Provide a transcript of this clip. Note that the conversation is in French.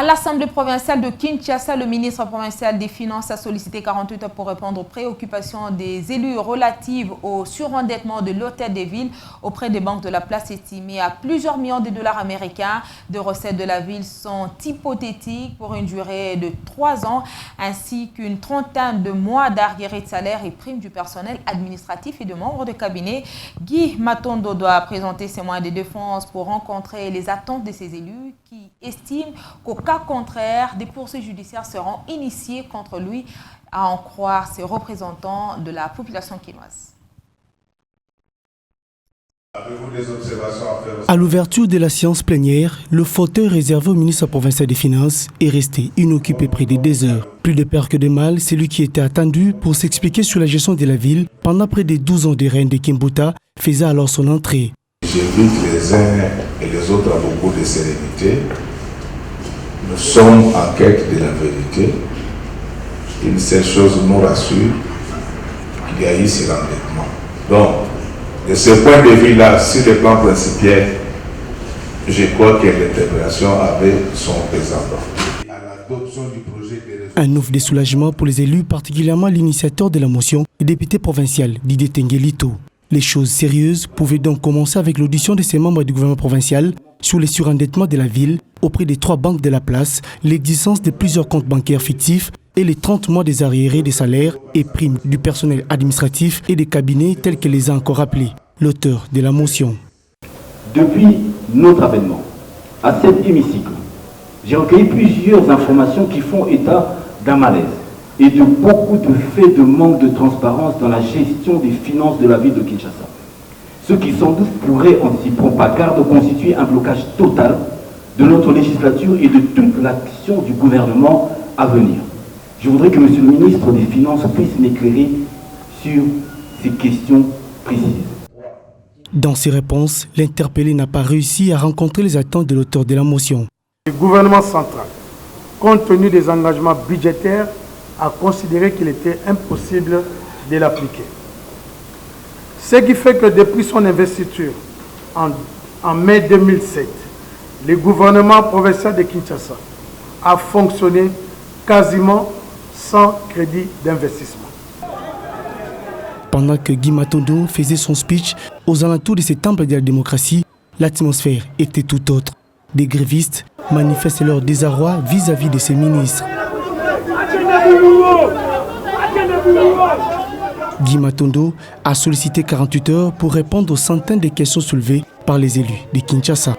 À l'Assemblée provinciale de Kinshasa, le ministre provincial des Finances a sollicité 48 heures pour répondre aux préoccupations des élus relatives au surendettement de l'Hôtel des Villes auprès des banques de la place estimées à plusieurs millions de dollars américains. De recettes de la ville sont hypothétiques pour une durée de 3 ans ainsi qu'une trentaine de mois d'arriérés de salaire et primes du personnel administratif et de membres de cabinet. Guy Matondo doit présenter ses moyens de défense pour rencontrer les attentes de ces élus qui estiment qu'au cas contraire, des poursuites judiciaires seront initiées contre lui, à en croire ses représentants de la population quinoise. À l'ouverture de la séance plénière, le fauteuil réservé au ministre provincial des Finances est resté inoccupé près de 2 heures. Plus de peur que de mal, c'est lui qui était attendu pour s'expliquer sur la gestion de la ville pendant près de 12 ans de règne de Kimbuta, faisait alors son entrée. J'invite les uns et les autres à beaucoup de sérénité. Nous sommes en quête de la vérité. Une seule chose nous rassure, qu'il y a eu ce rendement. Donc, de ce point de vue-là, sur le plan principal, je crois que l'interpellation avait son pesant. Un ouf de soulagement pour les élus, particulièrement l'initiateur de la motion, le député provincial Didier Tengelito. Les choses sérieuses pouvaient donc commencer avec l'audition de ces membres du gouvernement provincial sur les surendettements de la ville auprès des 3 banques de la place, l'existence de plusieurs comptes bancaires fictifs et les 30 mois des arriérés des salaires et primes du personnel administratif et des cabinets tels que les a encore rappelés l'auteur de la motion. Depuis notre avènement à cet hémicycle, j'ai recueilli plusieurs informations qui font état d'un malaise et de beaucoup de faits de manque de transparence dans la gestion des finances de la ville de Kinshasa. Ce qui sans doute pourrait, en s'y prend pas garde, constituer un blocage total de notre législature et de toute l'action du gouvernement à venir. Je voudrais que M. le ministre des Finances puisse m'éclairer sur ces questions précises. Dans ses réponses, l'interpellé n'a pas réussi à rencontrer les attentes de l'auteur de la motion. Le gouvernement central, compte tenu des engagements budgétaires, a considéré qu'il était impossible de l'appliquer. Ce qui fait que depuis son investiture en mai 2007, le gouvernement provincial de Kinshasa a fonctionné quasiment sans crédit d'investissement. Pendant que Guy Matondo faisait son speech aux alentours de ces temples de la démocratie, l'atmosphère était tout autre. Des grévistes manifestent leur désarroi vis-à-vis de ces ministres. Guy Matondo a sollicité 48 heures pour répondre aux centaines de questions soulevées par les élus de Kinshasa.